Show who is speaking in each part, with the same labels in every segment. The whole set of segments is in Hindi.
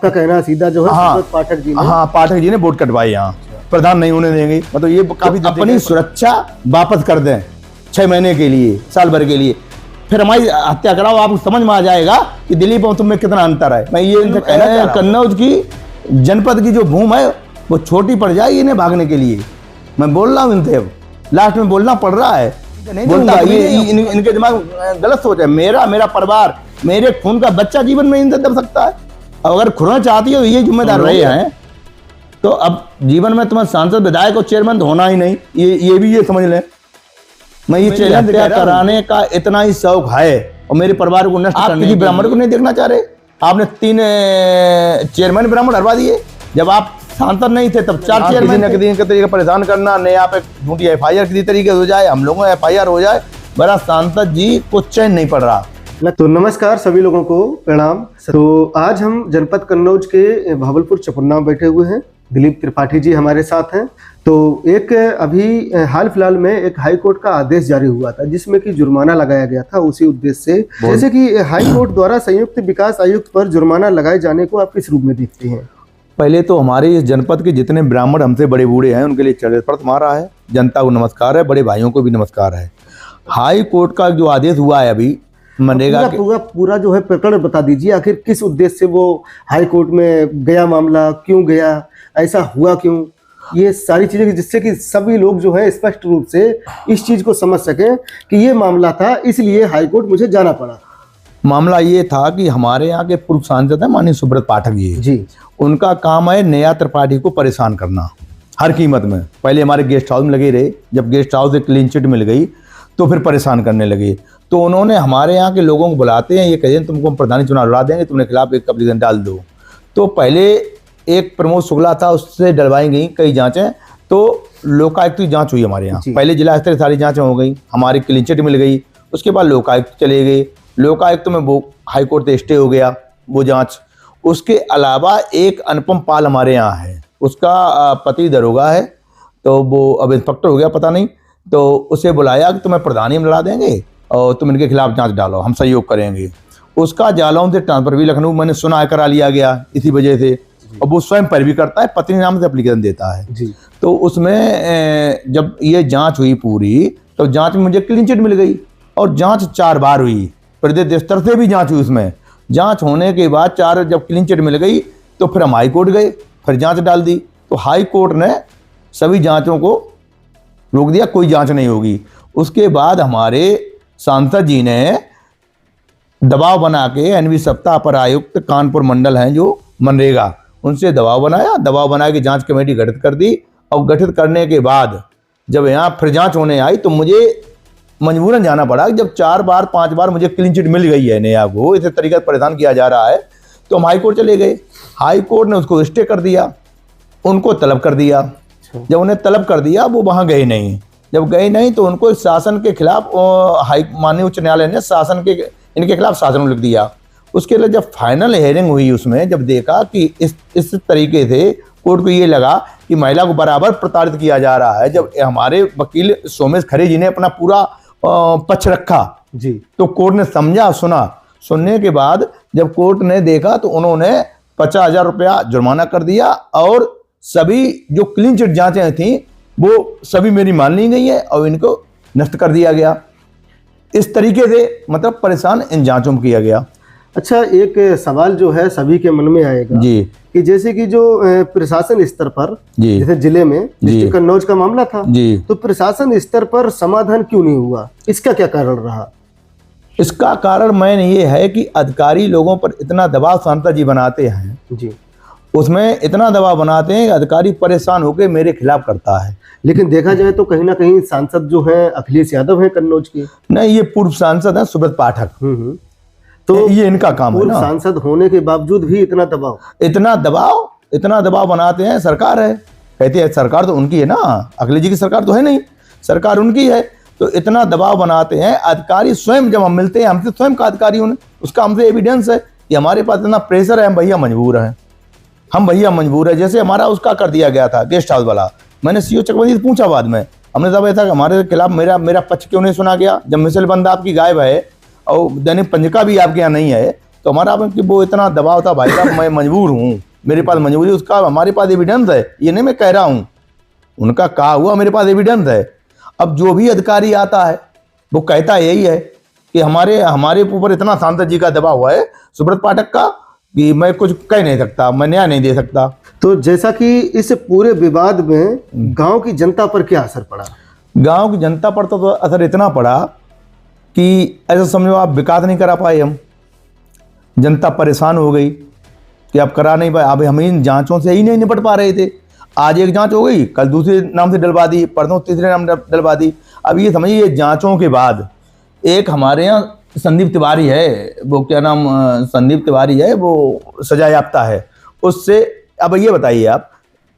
Speaker 1: आपका कहना सीधा जो है
Speaker 2: हाँ,
Speaker 1: सुब्रत पाठक जी ने,
Speaker 2: हाँ पाठक जी ने वोट कटवाए यहाँ, प्रधान नहीं होने देंगे। मतलब ये काफी अपनी सुरक्षा वापस कर दें 6 महीने के लिए, साल भर के लिए, फिर हमारी हत्या कराओ, आपको समझ में आ जाएगा कि दिलीप और तुम में कितना अंतर है। मैं ये इनसे कहना चाह रहा हूं, कन्नौज की जनपद की जो भूमि है वो छोटी पड़ जाएगी इन्हें भागने के लिए। मैं बोल रहा हूँ इनसे, लास्ट में बोलना पड़ रहा है, नहीं बोलता। ये इनके दिमाग गलत सोच है। मेरा परिवार, मेरे खून का बच्चा जीवन में इनसे दब सकता है। अगर खुरना चाहती है तो ये जिम्मेदार रहे हैं, तो अब जीवन में तुम्हें सांसद, विधायक और चेयरमैन तो होना ही नहीं, ये भी ये समझ लें। मैं ये चैलेंज कराने का इतना ही शौक है और मेरे परिवार को नष्ट करने। किसी ब्राह्मण को नहीं देखना चाह रहे। आपने 3 चेयरमैन ब्राह्मण हटवा दिए, जब आप सांसद नहीं थे तब 4 चेयरमैन के तरीके परेशान करना, नए आप झूठी FIR किसी तरीके हो जाए, हम लोगों को FIR हो जाए, बड़ा सांसद जी को चैन नहीं पड़ रहा।
Speaker 1: तो नमस्कार सभी लोगों को, प्रणाम। तो आज हम जनपद कन्नौज के भावलपुर चपुन्ना में बैठे हुए हैं। दिलीप त्रिपाठी जी हमारे साथ हैं। तो एक अभी हाल फिलहाल में एक हाई कोर्ट का आदेश जारी हुआ था जिसमें कि जुर्माना लगाया गया था उसी उद्देश्य से। जैसे कि हाई कोर्ट द्वारा संयुक्त विकास आयुक्त पर जुर्माना लगाए जाने को आप किस रूप में देखते हैं?
Speaker 2: पहले तो हमारे इस जनपद के जितने ब्राह्मण हमसे बड़े बूढ़े हैं उनके लिए चरण हमारा है, जनता को नमस्कार है, बड़े भाइयों को भी नमस्कार है। हाई कोर्ट का जो आदेश हुआ है अभी मनरेगा
Speaker 1: पूरा जो है प्रकरण बता दीजिए, आखिर किस उद्देश्य से वो हाई कोर्ट में गया, मामला क्यों गया, ऐसा हुआ क्यों, ये सारी चीजें, जिससे कि सभी लोग जो है स्पष्ट रूप से इस चीज को समझ सकें कि ये मामला था, इसलिए हाई कोर्ट मुझे जाना पड़ा।
Speaker 2: मामला ये था कि हमारे यहाँ के पूर्व सांसद है माननीय सुब्रत पाठक जी, उनका काम है नया त्रिपाठी को परेशान करना हर कीमत में। पहले हमारे गेस्ट हाउस में लगे रहे, जब गेस्ट हाउस से क्लीन चिट मिल गई तो फिर परेशान करने लगे। तो उन्होंने हमारे यहाँ के लोगों को बुलाते हैं, ये कहते हैं तुमको हम प्रधानी चुनाव लड़ा देंगे, तुमने खिलाफ एक एप्लीकेशन डाल दो। तो पहले एक प्रमोद शुक्ला था, उससे डलवाई गई कई जांचें, तो लोकायुक्त की जांच हुई हमारे यहाँ। पहले जिला स्तरीय सारी जांचें हो गई, हमारी क्लीन चिट मिल गई, उसके बाद लोकायुक्त चले गए, लोकायुक्त में वो हाई कोर्ट से स्टे हो गया वो जांच। उसके अलावा एक अनुपम पाल हमारे यहाँ है, उसका पति दरोगा है, तो वो अब इंस्पेक्टर हो गया पता नहीं, तो उसे बुलाया कि तुम्हें प्रधानी में लड़ा देंगे और तुम इनके खिलाफ जांच डालो, हम सहयोग करेंगे। उसका जालौन से ट्रांसफर भी लखनऊ मैंने सुना है करा लिया गया इसी वजह से, और वो स्वयं पर भी करता है, पत्नी नाम से एप्लीकेशन देता है जी। तो उसमें जब ये जांच हुई पूरी, तो जांच में मुझे क्लीन चिट मिल गई और जांच 4 बार हुई, प्रदेश स्तर से भी जांच हुई। उसमें जांच होने के बाद 4 जब क्लीन चिट मिल गई तो फिर हम हाई कोर्ट गए, फिर जांच डाल दी। तो हाई कोर्ट ने सभी जांचों को रोक दिया, कोई जांच नहीं होगी। उसके बाद हमारे सांसद जी ने दबाव बना के NV सप्ताह पर आयुक्त कानपुर मंडल हैं जो मनरेगा, उनसे दबाव बनाया, दबाव बना के जांच कमेटी गठित कर दी। और गठित करने के बाद जब यहाँ फिर जांच होने आई तो मुझे मजबूरन जाना पड़ा। जब 4 बार 5 बार मुझे क्लीन चिट मिल गई है नया को, इस तरीके से परेशान किया जा रहा है, तो हम हाई कोर्ट चले गए। हाई कोर्ट ने उसको स्टे कर दिया, उनको तलब कर दिया। जब उन्हें तलब कर दिया वो वहाँ गए नहीं, जब गए नहीं तो उनको शासन के खिलाफ माननीय उच्च न्यायालय ने शासन के इनके खिलाफ शासन लिख दिया। उसके लिए जब फाइनल हेयरिंग हुई उसमें जब देखा कि इस तरीके से कोर्ट को ये लगा कि महिला को बराबर प्रताड़ित किया जा रहा है, जब हमारे वकील सोमेश खरे जी ने अपना पूरा पक्ष रखा जी, तो कोर्ट ने समझा, सुना। सुनने के बाद जब कोर्ट ने देखा तो उन्होंने 50,000 रुपया जुर्माना कर दिया और सभी जो क्लीन चिट जांचें थी वो सभी मेरी मान ली गई है और इनको नष्ट कर दिया गया। इस तरीके से मतलब परेशान इन जांचों में किया गया।
Speaker 1: अच्छा, एक सवाल जो है सभी के मन में आएगा जी, कि जैसे कि जो प्रशासन स्तर पर जी, जैसे जिले में डिस्ट्रिक्ट कन्नौज का मामला था जी, तो प्रशासन स्तर पर समाधान क्यों नहीं हुआ, इसका क्या कारण रहा?
Speaker 2: इसका कारण मैन ये है कि अधिकारी लोगों पर इतना दबाव सांसद जी बनाते हैं जी, उसमें इतना दबाव बनाते हैं कि अधिकारी परेशान होकर मेरे खिलाफ करता है।
Speaker 1: लेकिन देखा जाए तो कहीं ना कहीं सांसद जो है अखिलेश यादव है कन्नौज के।
Speaker 2: नहीं, ये पूर्व सांसद है सुब्रत पाठक। तो ये इनका काम है ना।
Speaker 1: सांसद होने के बावजूद भी इतना दबाव बनाते हैं। सरकार है, कहते हैं सरकार तो उनकी है ना, अखिलेश जी की सरकार तो है नहीं, सरकार उनकी है। तो इतना दबाव बनाते हैं अधिकारी स्वयं, जब हम मिलते हैं हमसे स्वयं का अधिकारी उन्हें, उसका हमसे एविडेंस है कि हमारे पास इतना प्रेशर है, हम भैया मजबूर है। जैसे हमारा उसका कर दिया गया था गेस्ट हाउस वाला, मैंने सीओ चकवंती से पूछा बाद में, हमने सब ऐसा हमारे खिलाफ मेरा पक्ष क्यों नहीं सुना गया, जब मिसल बंद आपकी गायब है और दैनिक पंजिका भी आपके यहाँ नहीं है,
Speaker 2: तो हमारा कि वो इतना दबाव था भाई साहब, मैं मजबूर हूँ, मेरे पास मजबूरी, उसका हमारे पास एविडेंस है, ये नहीं मैं कह रहा हूँ, उनका कहा हुआ मेरे पास एविडेंस है। अब जो भी अधिकारी आता है वो कहता यही है कि हमारे ऊपर इतना सांसद जी का दबाव हुआ है सुब्रत पाठक का कि मैं कुछ कह नहीं सकता, मैं न्याय नहीं दे सकता।
Speaker 1: तो जैसा कि इस पूरे विवाद में गांव की जनता पर क्या असर पड़ा?
Speaker 2: गांव की जनता पर तो असर इतना पड़ा कि ऐसा समझो आप विकास नहीं करा पाए, हम जनता परेशान हो गई कि अब करा नहीं पाए। अब हम इन जांचों से ही नहीं निपट पा रहे थे। आज एक जांच हो गई, कल दूसरे नाम से डलवा दी, परसों तीसरे नाम डलवा दी। अब ये समझिए ये जांचों के बाद एक हमारे यहाँ संदीप तिवारी है, वो क्या नाम संदीप तिवारी है, वो सजा याफ्ता है, उससे अब ये बताइए आप,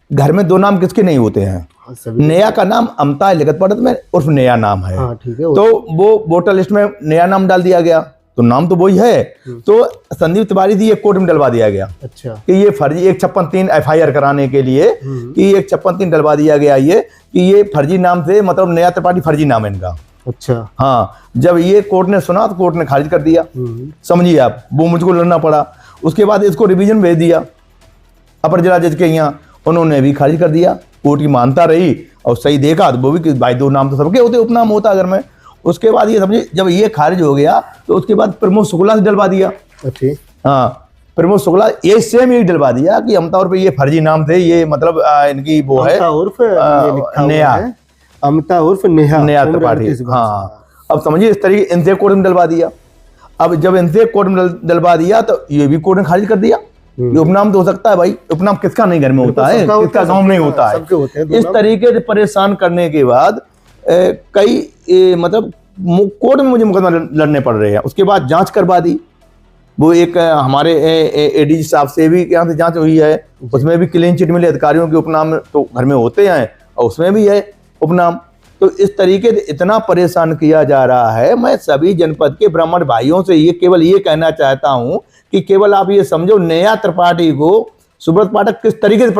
Speaker 2: घर में दो नाम किसके नहीं होते हैं? नया का नाम अमता लिखत पढ़त में उर्फ नया नाम है।
Speaker 1: ठीक है।
Speaker 2: तो वो वोटर लिस्ट में नया नाम डाल दिया गया, तो नाम तो वही है, तो संदीप तिवारी थी ये कोर्ट में डलवा दिया गया।
Speaker 1: अच्छा।
Speaker 2: कि ये फर्जी 156(3) FIR कराने के लिए कि 156(3) डलवा दिया गया, ये कि ये फर्जी नाम से, मतलब नया त्रिपाठी फर्जी नाम है इनका।
Speaker 1: अच्छा।
Speaker 2: हाँ, जब ये कोर्ट ने सुना तो कोर्ट ने खारिज कर दिया। समझिए आप, वो मुझको लड़ना पड़ा। उसके बाद इसको रिवीजन भेज दिया अपर जिला जज के यहाँ, उन्होंने भी खारिज कर दिया। कोर्ट की मानता रही और सही देखा तो वो भी भाई दो नाम तो सबके होते, उपनाम होता अगर मैं। उसके बाद ये समझिए जब ये खारिज हो गया तो उसके बाद प्रमोद शुक्ला से डलवा दिया।
Speaker 1: अच्छा।
Speaker 2: हाँ, प्रमोद शुक्ला ये सेम यही डलवा दिया कि अमता उर्फ ये फर्जी नाम थे, ये मतलब इनकी वो है
Speaker 1: नया, अमता उर्फ नेहा
Speaker 2: त्रिपाठी। हाँ, अब समझिए इस तरीके इनसे कोर्ट में डलवा दिया। अब जब इनसे कोर्ट में डलवा दिया तो ये भी कोर्ट ने खारिज कर दिया। ये उपनाम तो हो सकता है भाई, उपनाम किसका नहीं घर में होता है, किसका गांव में नहीं होता है। इस तरीके से परेशान करने के बाद कई मतलब कोर्ट में मुझे मुकदमा लड़ने पड़ रहे हैं। उसके बाद जांच करवा दी, वो एक हमारे ADG साहब से भी यहाँ से जांच हुई है, उसमें भी क्लीन चिट मिले, अधिकारियों के उपनाम तो घर में होते हैं और उसमें भी है उपनाम। तो इस तरीके से इतना परेशान किया जा रहा है। मैं सभी जनपद के ब्राह्मण भाइयों से ये केवल ये कहना चाहता हूं कि केवल आप ये समझो नया त्रिपाठी को सुब्रत पाठक किस तरीके से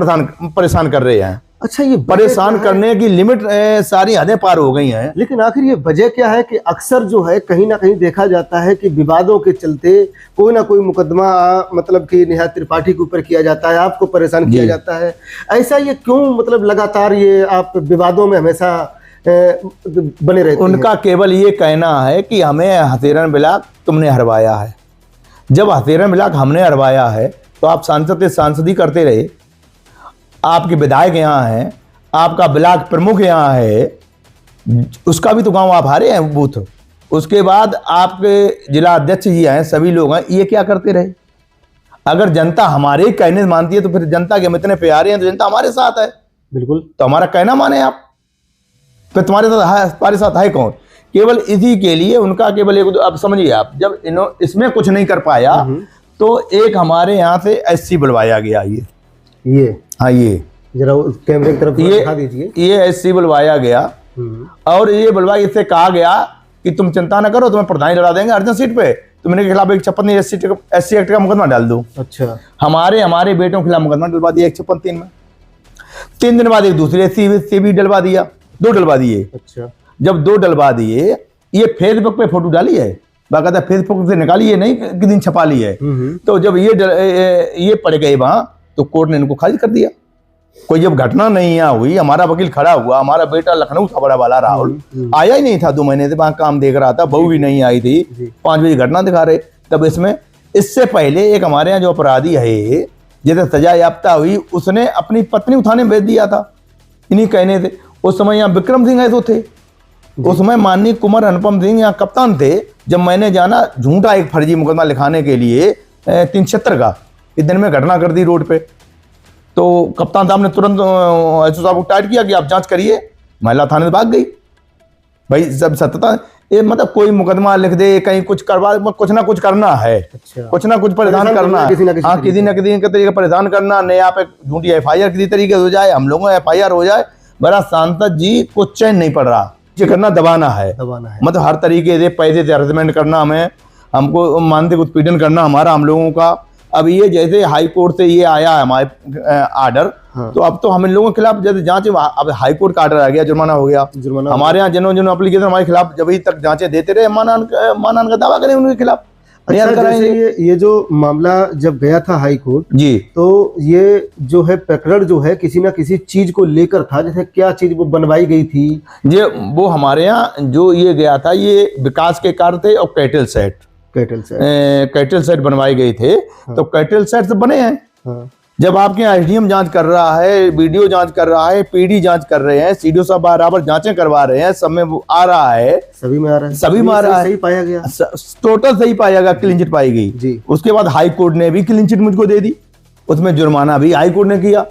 Speaker 2: परेशान कर रहे हैं।
Speaker 1: अच्छा, ये
Speaker 2: परेशान करने की लिमिट सारी हदें पार हो गई हैं।
Speaker 1: लेकिन आखिर ये वजह क्या है कि अक्सर जो है कहीं ना कहीं देखा जाता है कि विवादों के चलते कोई ना कोई मुकदमा मतलब कि नेहा त्रिपाठी के ऊपर किया जाता है, आपको परेशान किया जाता है। ऐसा ये क्यों, मतलब लगातार ये आप विवादों में हमेशा बने रहते हैं?
Speaker 2: उनका केवल ये कहना है कि हमें हथेरन ब्लॉक तुमने हरवाया है। जब हथेरन ब्लॉक हमने हरवाया है तो आप सांसदी करते रहे, आपके विधायक यहाँ हैं, आपका ब्लॉक प्रमुख यहाँ है, उसका भी तो गांव आप हारे हैं बूथ। उसके बाद आपके जिला अध्यक्ष जी हैं, सभी लोग हैं, ये क्या करते रहे? अगर जनता हमारे कहने मानती है तो फिर जनता के हम इतने प्यारे हैं तो जनता हमारे साथ है।
Speaker 1: बिल्कुल,
Speaker 2: तो हमारा कहना माने आप, फिर तुम्हारे साथ है कौन? केवल इसी के लिए उनका केवल एक, अब समझिए आप, जब इसमें कुछ नहीं कर पाया तो एक हमारे यहाँ से SC बुलवाया गया। ये हाँ, ये
Speaker 1: जरा कैमरे की तरफ दिखा दीजिए। ये
Speaker 2: SC बुलवाया गया और ये बुलवा, इससे कहा गया कि तुम चिंता न करो, तुम्हें प्रधान लड़ा देंगे अर्जन सीट पे, तुम इनके खिलाफ 156 SC एक्ट का मुकदमा डाल दो। अच्छा। हमारे बेटों के खिलाफ मुकदमा डलवा दिया 156(3) में। 3 दिन बाद एक दूसरे SC भी डलवा दिया, 2 डलवा दिए। अच्छा। जब 2 डलवा दिए, ये फेसबुक पे फोटो डाली है, बाकायदा फेसबुक से निकाली है, नहीं कि दिन छपा ली है। तो जब ये पड़ गए वहां तो कोर्ट ने इनको खारिज कर दिया। कोई जब घटना नहीं यहाँ हुई, हमारा वकील खड़ा हुआ, हमारा बेटा लखनऊ था बड़ा वाला राहुल, आया ही नहीं था, 2 महीने से वहां काम देख रहा था, बहू भी नहीं आई थी, 5 बजे घटना दिखा रहे। तब इससे पहले एक हमारे यहाँ जो अपराधी है, जैसे सजा याफ्ता हुई, उसने अपनी पत्नी उठाने भेज दिया था इन्हीं कहने से। उस समय यहाँ विक्रम सिंह ऐसे थे, उस समय माननीय कुमार अनुपम सिंह यहाँ कप्तान थे। जब मैंने जाना झूठा एक फर्जी मुकदमा लिखाने के लिए 376 का, इस दिन में घटना कर दी रोड पे, तो कप्तान साहब ने तुरंत एसओ साहब को टाइट किया कि आप जांच करिए। महिला थाने से भाग गई। भाई जब सत्यता, ये मतलब कोई मुकदमा लिख दे, कहीं कुछ करवा, कुछ ना कुछ करना है। अच्छा। कुछ ना कुछ परेशान करना है, हाँ, किसी न किसी के तरीके परेशान करना, नया पे झूठी FIR किसी तरीके से हो जाए, हम लोगों को FIR हो जाए। बड़ा सांसद जी को चैन नहीं पड़ रहा, ये करना दबाना है। मतलब हर तरीके से पैसे से हरासमेंट करना, हमें हमको मानसिक उत्पीड़न करना हमारा, हम लोगों का। अब ये जैसे हाई कोर्ट से ये आया है हमारे आर्डर, तो अब तो हम इन लोगों के खिलाफ जैसे जांच, अब हाई कोर्ट का आर्डर आ गया, जुर्माना हो गया। हमारे यहाँ जिन्होंने एप्लीकेशन हमारे खिलाफ जब तक जांचें देते रहे, मानहानि का दावा करें उनके खिलाफ।
Speaker 1: अच्छा, जैसे ये जो मामला जब गया था हाई कोर्ट
Speaker 2: जी,
Speaker 1: तो ये जो है प्रकरण जो है किसी ना किसी चीज को लेकर था, जैसे क्या चीज वो बनवाई गई थी?
Speaker 2: ये वो हमारे यहाँ जो ये गया था, ये विकास के कार्य थे और कैटल सेट बनवाए गए थे।
Speaker 1: हाँ।
Speaker 2: तो कैटल सेट बने हैं।
Speaker 1: हाँ।
Speaker 2: जब आपके यहाँ एसडीएम जांच कर रहा है, वीडियो जांच कर रहा है, पीडी जांच कर रहे हैं, सीडीओ साहब बराबर जांचें करवा रहे हैं, सब में वो आ रहा है,
Speaker 1: सभी में आ रहा है,
Speaker 2: सभी में आ रहा है,
Speaker 1: सही पाया गया,
Speaker 2: टोटल सही पाया गया, क्लीन चिट पाई गई
Speaker 1: जी।
Speaker 2: उसके बाद हाई कोर्ट ने भी क्लीन चिट मुझको दे दी, उसमें जुर्माना भी हाई कोर्ट ने किया।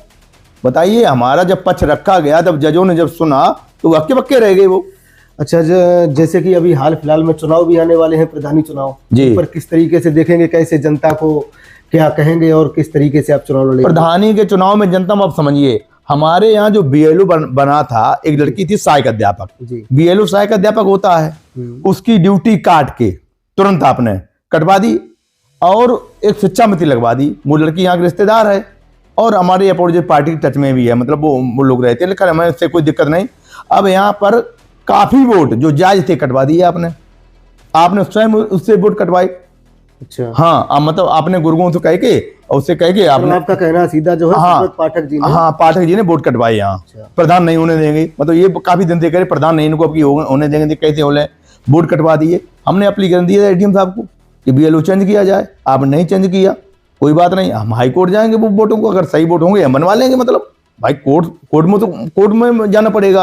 Speaker 2: बताइए, हमारा जब पक्ष रखा गया, तब जजों ने जब सुना तो हक्के बक्के रह गए वो।
Speaker 1: अच्छा, जैसे कि अभी हाल फिलहाल में चुनाव भी आने वाले हैं, प्रधानी चुनाव
Speaker 2: जी,
Speaker 1: पर किस तरीके से देखेंगे, कैसे जनता को क्या कहेंगे और किस तरीके से आप चुनाव लड़ेंगे?
Speaker 2: प्रधानी के चुनाव में जनता में, आप समझिए, हमारे यहाँ जो बीएलओ बना था, एक लड़की थी सहायक अध्यापक, बीएलओ सहायक अध्यापक होता है, उसकी ड्यूटी काट के तुरंत आपने कटवा दी और एक शिक्षा मित्र लगवा दी। वो लड़की यहाँ के रिश्तेदार है और हमारे अपोजिट पार्टी टच में भी है, मतलब वो लोग रहते हैं, लेकिन हमें इससे कोई दिक्कत नहीं। अब यहाँ पर काफी वोट जो जायज थे कटवा दिए आपने स्वयं उससे वोट कटवाए।
Speaker 1: अच्छा,
Speaker 2: हाँ, अब मतलब आपने गुरुओं से कह के और उससे कह के आपने,
Speaker 1: आपका कहना सीधा जो है,
Speaker 2: हाँ,
Speaker 1: पाठक जी ने,
Speaker 2: हाँ, पाठक जी ने वोट कटवाए यहाँ।
Speaker 1: अच्छा।
Speaker 2: प्रधान नहीं होने देंगे, मतलब ये काफी दिन से कह रहे प्रधान नहीं इनको अब होने देंगे, कैसे हो ले, वोट कटवा दिए। हमने एप्लीकेशन दिया एडीएम साहब को कि बीएलओ चेंज किया जाए, आपने नहीं चेंज किया, कोई बात नहीं, हम हाई कोर्ट जाएंगे वो वोटों को, अगर सही वोट होंगे हम बनवा लेंगे। मतलब भाई कोर्ट में जाना पड़ेगा।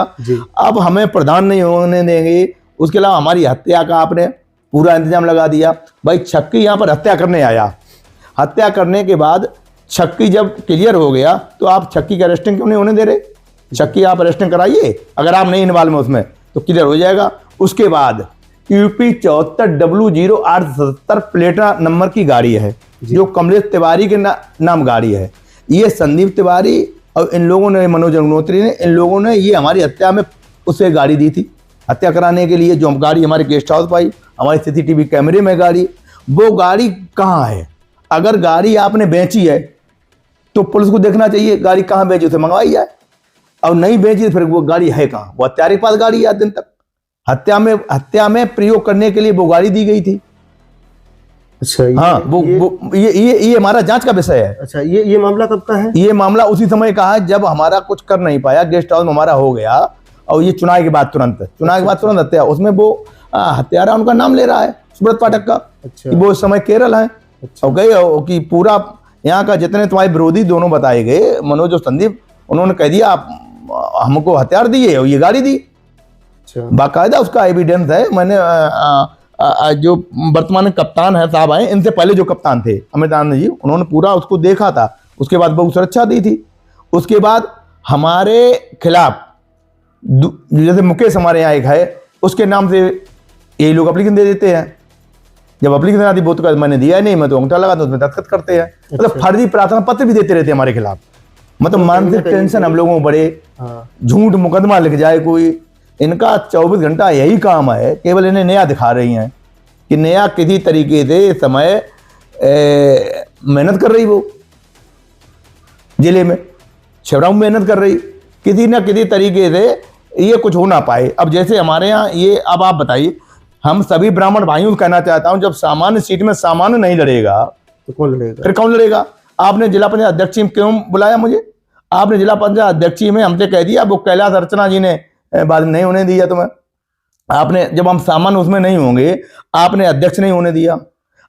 Speaker 2: अब हमें प्रधान नहीं होने देंगे, उसके अलावा हमारी हत्या का आपने पूरा इंतजाम लगा दिया। भाई छक्की यहाँ पर हत्या करने आया, हत्या करने के बाद छक्की जब क्लियर हो गया तो आप छक्की की अरेस्टिंग क्यों नहीं होने दे रहे? छक्की आप अरेस्टिंग कराइए, अगर आप नहीं इन्वॉल्व में उसमें तो क्लियर हो जाएगा। उसके बाद यूपी 74W0877 प्लेटा नंबर की गाड़ी है, जो कमलेश तिवारी के नाम गाड़ी है। ये संदीप तिवारी और इन लोगों ने, मनोज अग्निहोत्री ने, इन लोगों ने ये हमारी हत्या में उसे गाड़ी दी थी हत्या कराने के लिए। जो गाड़ी हमारे गेस्ट हाउस पाई, हमारे सीसीटीवी कैमरे में गाड़ी, वो गाड़ी कहाँ है? अगर गाड़ी आपने बेची है तो पुलिस को देखना चाहिए गाड़ी कहाँ बेची, उसे मंगवाई जाए, और नहीं बेची तो फिर वो गाड़ी है कहाँ? वो हत्यारे के पास गाड़ी है। आज दिन तक हत्या में प्रयोग करने के लिए वो गाड़ी दी गई थी।
Speaker 1: अच्छा,
Speaker 2: हाँ, ये हमारा जांच का विषय है।
Speaker 1: अच्छा, ये मामला कब का है?
Speaker 2: ये मामला उसी समय का है जब हमारा कुछ कर नहीं पाया, गेस्ट हाउस में हमारा हो गया, और ये चुनाव के बाद तुरंत हत्या। उसमें वो हत्यारा उनका नाम ले रहा है, सुब्रत पाठक का। अच्छा। कि वो इस समय केरल है। अच्छा। और गए कि पूरा यहाँ का जितने तुम्हारे विरोधी दोनों बताए गए, मनोज और संदीप, उन्होंने कह दिया आप हमको हथियार दिए और ये गाड़ी दी। अच्छा। बाकायदा उसका एविडेंस है। मैंने जो वर्तमान कप्तान है साहब आए, इनसे पहले जो कप्तान थे अमित आनंद जी, उन्होंने पूरा उसको देखा था, उसके बाद बहुत सुरक्षा दी थी। उसके बाद हमारे खिलाफ जैसे मुकेश हमारे यहाँ एक है, उसके नाम से ये लोग एप्लीकेशन दे देते हैं। जब एप्लीकेशन आती वो तो मैंने दिया नहीं, मैं तो अंगूठा लगा तो उसमें दस्तखत करते हैं। अच्छा। मतलब फर्जी प्रार्थना पत्र भी देते रहते हैं हमारे खिलाफ। मतलब मानसिक टेंशन हम लोगों को बड़े, झूठ मुकदमा लिख जाए कोई। इनका 24 घंटा यही काम है, केवल इन्हें नया दिखा रही हैं कि नया किसी तरीके से समय मेहनत कर रही, वो जिले में छिबराऊ मेहनत कर रही, किसी ना किसी तरीके से ये कुछ हो ना पाए। अब जैसे हमारे यहाँ ये, अब आप बताइए, हम सभी ब्राह्मण भाइयों को कहना चाहता हूं, जब सामान्य सीट में सामान्य नहीं लड़ेगा तो कौन लड़ेगा? फिर कौन लड़ेगा? आपने जिला पंचायत अध्यक्ष क्यों बुलाया मुझे? आपने जिला पंचायत अध्यक्ष में हमसे कह दिया, वो कैलाश अर्चना जी ने बाद में नहीं होने दिया तुम्हें। आपने जब हम सामान्य उसमें नहीं होंगे, आपने अध्यक्ष नहीं होने दिया।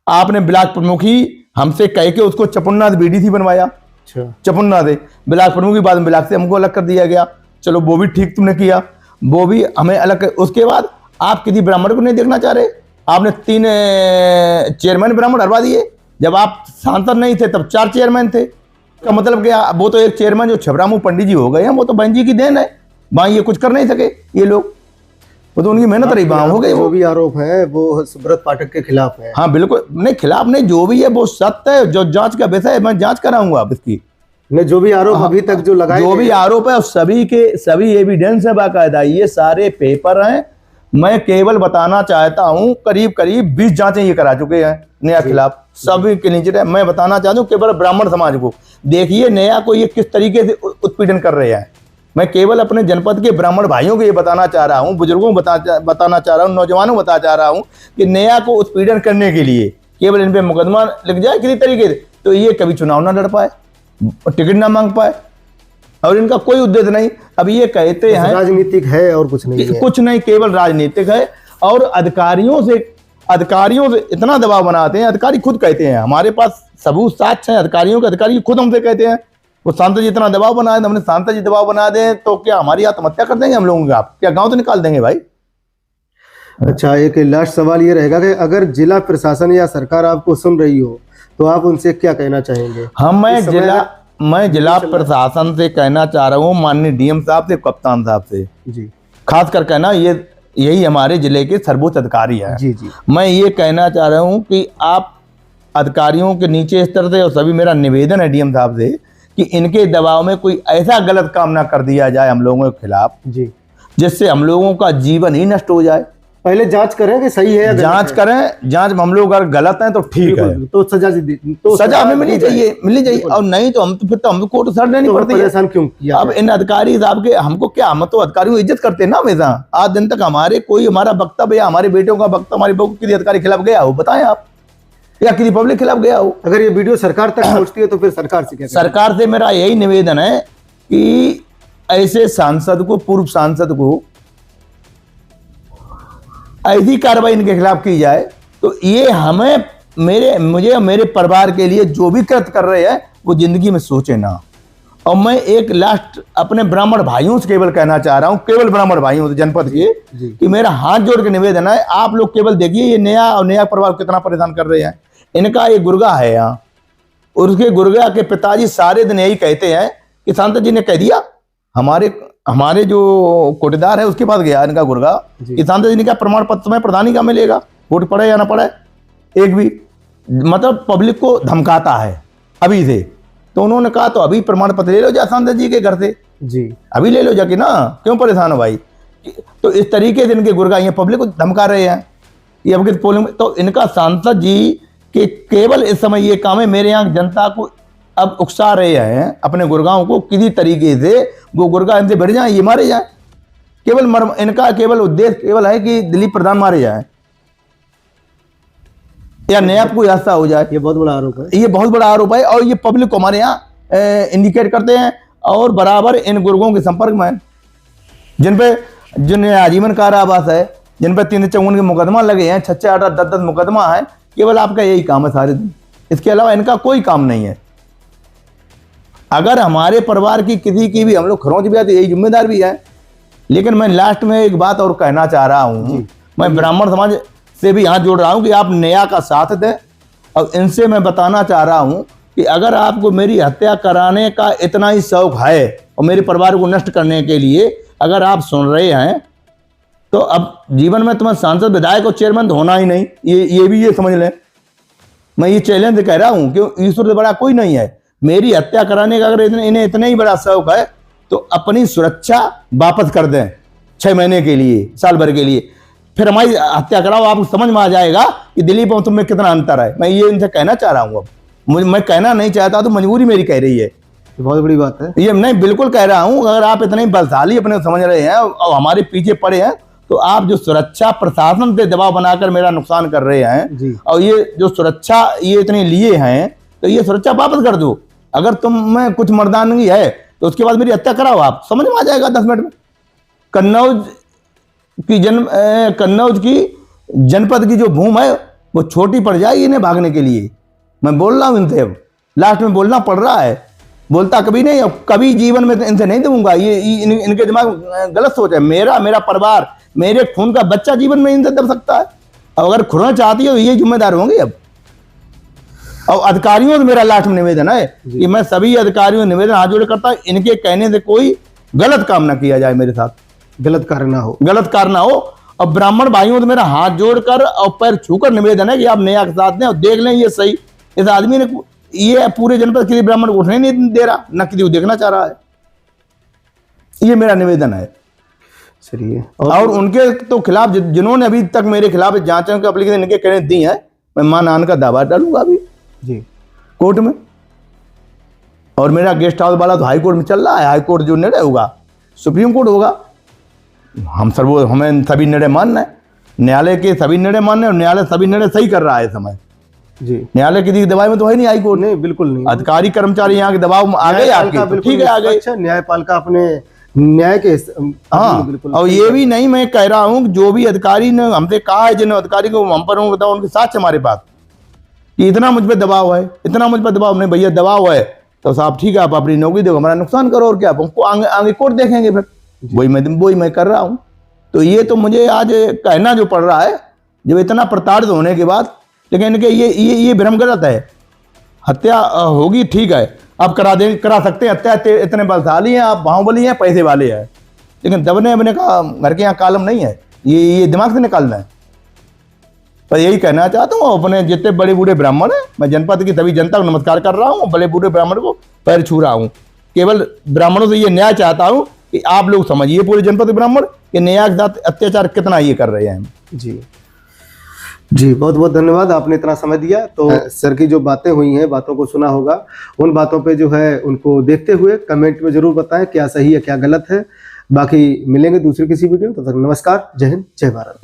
Speaker 2: आपने ब्लॉक प्रमुखी हमसे कह के उसको चपुन्नाथ बीडीसी बनवाया। चपुन्ना से ब्लॉक प्रमुख की बाद में ब्लॉक से हमको अलग कर दिया गया। चलो वो भी ठीक तुमने किया, वो भी हमें अलग कर। उसके बाद आप किसी ब्राह्मण को नहीं देखना चाह रहे। आपने 3 चेयरमैन ब्राह्मण हरवा दिए। जब आप सांसद नहीं थे तब 4 चेयरमैन थे। का मतलब क्या? वो तो एक चेयरमैन जो छबरामू पंडित जी हो गए हैं, वो तो बहन जी की देन है। वहां ये कुछ कर नहीं सके ये लोग, वो तो उनकी मेहनत रही। वहां हो गए।
Speaker 1: जो भी आरोप है वो सुब्रत पाठक के खिलाफ है।
Speaker 2: हाँ बिल्कुल, नहीं खिलाफ नहीं, जो भी है वो सत्य है, जो जांच का विषय है, मैं जांच कराऊंगा आप इसकी।
Speaker 1: नहीं, जो भी आरोप अभी तक जो लगाए,
Speaker 2: जो भी आरोप है सभी के सभी एविडेंस है बाकायदा, ये सारे पेपर हैं। मैं केवल बताना चाहता हूं, करीब करीब 20 जांचें ये करा चुके हैं नया खिलाफ, सभी के नीचे है। मैं बताना चाहता हूं केवल ब्राह्मण समाज को, देखिए नया को ये किस तरीके से उत्पीड़न कर रहे हैं। मैं केवल अपने जनपद के ब्राह्मण भाइयों को ये बताना चाह रहा हूं, बुजुर्गों को बताना चाह रहा हूं, नौजवानों को बताना चाह रहा हूं कि नया को उत्पीड़न करने के लिए केवल इन पे मुकदमा लिख जाए किसी तरीके से, तो ये कभी चुनाव ना लड़ पाए, टिकट ना मांग पाए, और इनका कोई उद्देश्य नहीं। अब ये कहते हैं
Speaker 1: राजनीतिक है और कुछ नहीं है।
Speaker 2: कुछ नहीं, केवल राजनीतिक है। और अधिकारियों से इतना दबाव बनाते हैं, अधिकारी खुद कहते हैं, हमारे पास सबूत साक्ष्य हैं अधिकारियों के, अधिकारी खुद हमसे कहते हैं वो शांता जी इतना दबाव बना दें, हमने शांता जी दबाव बना दें तो क्या हमारी आत्महत्या कर देंगे हम लोगों की, आप क्या गांव तो निकाल देंगे भाई।
Speaker 1: अच्छा, एक लास्ट सवाल ये रहेगा कि अगर जिला प्रशासन या सरकार आपको सुन रही हो तो आप उनसे क्या कहना चाहेंगे?
Speaker 2: मैं जिला प्रशासन से कहना चाह रहा हूँ, माननीय डीएम साहब से, कप्तान साहब से
Speaker 1: जी,
Speaker 2: खास कर कहना, यही हमारे जिले के सर्वोच्च अधिकारी है।
Speaker 1: जी जी,
Speaker 2: मैं ये कहना चाह रहा हूँ कि आप अधिकारियों के नीचे स्तर से, और सभी मेरा निवेदन है डीएम साहब से कि इनके दबाव में कोई ऐसा गलत काम ना कर दिया जाए हम लोगों के खिलाफ
Speaker 1: जी,
Speaker 2: जिससे हम लोगों का जीवन ही नष्ट हो जाए।
Speaker 1: पहले जांच करें कि सही है,
Speaker 2: जांच करें, जांच हम लोग अगर गलत हैं तो ठीक है,
Speaker 1: तो सजा
Speaker 2: हमें मिलनी चाहिए, और नहीं तो हम कोर्ट सर नहीं पड़ती है।
Speaker 1: परेशान क्यों किया?
Speaker 2: अब इन अधिकारी साहब के हमको क्या, हम तो अधिकारियों की इज्जत करते हैं ना हमेशा, आज दिन तक हमारा वक्तव्य या हमारे बेटों का वक्तव्य हमारी बहू किसी अधिकारी खिलाफ गया हो, बताएं आप, या किसी पब्लिक खिलाफ गया हो?
Speaker 1: अगर ये वीडियो सरकार तक पहुंचती है तो फिर सरकार से क्या?
Speaker 2: सरकार से मेरा यही निवेदन है कि ऐसे सांसद को, पूर्व सांसद को ऐसी कार्रवाई इनके खिलाफ की जाए तो ये हमें, मुझे और मेरे परिवार के लिए जो भी कृत्य कर रहे हैं वो जिंदगी में सोचे ना। और मैं एक लास्ट अपने ब्राह्मण भाइयों से केवल कहना चाह रहा हूं, केवल ब्राह्मण भाइयों से जनपद के, कि मेरा हाथ जोड़ के निवेदन है, आप लोग केवल देखिए ये नया परिवार कितना परेशान कर रहे हैं। इनका एक गुर्गा है यहाँ, और उसके गुर्गा के पिताजी सारे दिन यही कहते हैं कि शांता जी ने कह दिया, हमारे जो कोटेदार है उसके पास गया इनका गुर्गा, कि शांता जी ने क्या प्रमाण पत्र में प्रधानी का मिलेगा, वोट पड़े या ना पड़े, एक भी, मतलब पब्लिक को धमकाता है अभी से। तो उन्होंने कहा तो अभी प्रमाण पत्र ले लो जा शांता जी के घर से, जी अभी ले लो जाके ना, क्यों परेशान हो भाई। तो इस तरीके से इनके गुर्गा ये पब्लिक को धमका रहे हैं, ये अब पोलिंग में। तो इनका सांसद जी के केवल इस समय ये काम है, मेरे यहाँ जनता को अब उकसा रहे हैं अपने गुर्गाओं को, किसी तरीके से वो गुर्गा इनसे बढ़ जाए, ये मारे जाए। केवल इनका केवल उद्देश्य केवल है कि दिलीप प्रधान मारे जाए या नया कोई हादसा हो जाए।
Speaker 1: ये बहुत बड़ा आरोप है,
Speaker 2: ये बहुत बड़ा आरोप है, और ये पब्लिक को हमारे यहाँ इंडिकेट करते हैं, और बराबर इन गुर्गों के संपर्क में, जिन आजीवन कारावास है, जिन पर 354 के मुकदमा लगे हैं, 6, 8, 10 मुकदमा है। केवल आपका यही काम है सारे दिन, इसके अलावा इनका कोई काम नहीं है। अगर हमारे परिवार की किसी की भी हम लोग खरोंच भी है तो यही जिम्मेदार भी है। लेकिन मैं लास्ट में एक बात और कहना चाह रहा हूँ, मैं ब्राह्मण समाज से भी हाथ जोड़ रहा हूँ कि आप न्याय का साथ दें, और इनसे मैं बताना चाह रहा हूँ कि अगर आपको मेरी हत्या कराने का इतना ही शौक है और मेरे परिवार को नष्ट करने के लिए अगर आप सुन रहे हैं, तो अब जीवन में तुम्हें सांसद, विधायक और चेयरमैन होना ही नहीं, ये भी ये समझ लें। मैं ये चैलेंज कह रहा हूँ कि ईश्वर से बड़ा कोई नहीं है। मेरी हत्या कराने का अगर इन्हें इतना ही बड़ा शौक है तो अपनी सुरक्षा वापस कर दें 6 महीने के लिए, साल भर के लिए, फिर हमारी हत्या कराओ, आपको समझ में आ जाएगा कि दिलीप और तुम में कितना अंतर है। मैं ये इनसे कहना चाह रहा हूँ। अब मैं कहना नहीं चाहता तो मजबूरी मेरी कह रही है।
Speaker 1: बहुत बड़ी बात है
Speaker 2: ये, नहीं बिल्कुल कह रहा हूँ। अगर आप इतने बलशाली अपने समझ रहे हैं और हमारे पीछे पड़े हैं, तो आप जो सुरक्षा प्रशासन से दबाव बनाकर मेरा नुकसान कर रहे हैं, और ये जो सुरक्षा ये इतने लिए हैं, तो ये सुरक्षा वापस कर दो। अगर तुम में कुछ मर्दानगी है तो उसके बाद मेरी हत्या कराओ, आप समझ में आ जाएगा 10 मिनट में। कन्नौज की जनपद की जो भूमि है वो छोटी पड़ जाएगी इन्हें भागने के लिए। मैं बोल रहा हूँ इनसे, अब लास्ट में बोलना पड़ रहा है, बोलता कभी नहीं, अब कभी जीवन में इनसे नहीं दूंगा। ये इनके दिमाग गलत सोच है। मेरा परिवार, मेरे खून का बच्चा जीवन में इनसे दब सकता है। अब अगर खुरना चाहती हो ये जिम्मेदार होंगे अब। और अधिकारियों से मेरा लास्ट में निवेदन है कि मैं सभी अधिकारियों निवेदन हाथ जोड़े करता हूं, इनके कहने से कोई गलत काम ना किया जाए, मेरे साथ
Speaker 1: गलत कार्य ना हो।
Speaker 2: और ब्राह्मण भाइयों से मेरा हाथ जोड़कर और पैर छूकर निवेदन है कि आप न्याय के साथ दें और देख लें ये सही। इस आदमी ने ये पूरे जनपद किसी ब्राह्मण को उठने नहीं दे रहा, न किसी को देखना चाह रहा है। ये मेरा निवेदन है।
Speaker 1: चलिए,
Speaker 2: और उनके तो खिलाफ जिन्होंने अभी तक मेरे खिलाफ जांचों की एप्लीकेशन इनके कहने दी है, मैं मान का दावा डालूंगा अभी
Speaker 1: जी
Speaker 2: कोर्ट में। और मेरा गेस्ट हाउस वाला तो हाई कोर्ट में चल रहा है। हाई कोर्ट जो निर्णय होगा सुप्रीम कोर्ट होगा। हमें सभी निर्णय मानना है, न्यायालय के सभी निर्णय मानने, और न्यायालय सभी निर्णय सही कर रहा है इस समय।
Speaker 1: जी।
Speaker 2: न्यायालय की दी दबाव में तो है नहीं हाई कोर्ट।
Speaker 1: नहीं, बिल्कुल नहीं।
Speaker 2: अधिकारी कर्मचारी यहाँ के दबाव आ गए आपके, तो ठीक है आ गए।
Speaker 1: अच्छा, न्यायपालिका अपने न्याय के
Speaker 2: हाँ,
Speaker 1: बिल्कुल।
Speaker 2: और ये भी नहीं मैं कह रहा हूँ जो भी अधिकारी ने हमसे कहा है, जिन अधिकारी को हम पर हूँ बताओ, उनके साथ हमारे पास कि इतना मुझ पर दबाव है, इतना मुझ पर दबाव नहीं भैया, दबाव है तो साहब ठीक है आप अपनी नौकरी दो, हमारा नुकसान करो और क्या, हमको आगे कोर्ट देखेंगे फिर। वही मैं कर रहा हूँ। तो ये तो मुझे आज कहना जो पड़ रहा है, जब इतना प्रताड़ित होने के बाद, लेकिन इनके ये भ्रम गलत है। हत्या होगी ठीक है, आप करा सकते हैं हत्या, इतने बलशाली हैं आप, बाहुबली हैं, पैसे वाले हैं, लेकिन दबने बने का घर के यहाँ कालम नहीं है, ये दिमाग से निकालना है। पर यही कहना चाहता हूँ अपने जितने बड़े बूढ़े ब्राह्मण हैं, मैं जनपद की सभी जनता को नमस्कार कर रहा हूँ, बड़े बूढ़े ब्राह्मण को पैर छू रहा हूँ। केवल ब्राह्मणों से ये न्याय चाहता हूँ कि आप लोग समझिए पूरे जनपद के ब्राह्मण कि न्याय के साथ अत्याचार कितना ये कर रहे हैं।
Speaker 1: जी जी, बहुत बहुत धन्यवाद, आपने इतना समय दिया। तो सर की जो बातें हुई हैं, बातों को सुना होगा, उन बातों पे जो है उनको देखते हुए कमेंट में जरूर बताएं क्या सही है क्या गलत है। बाकी मिलेंगे दूसरे किसी वीडियो, तब तक नमस्कार, जय हिंद, जय भारत।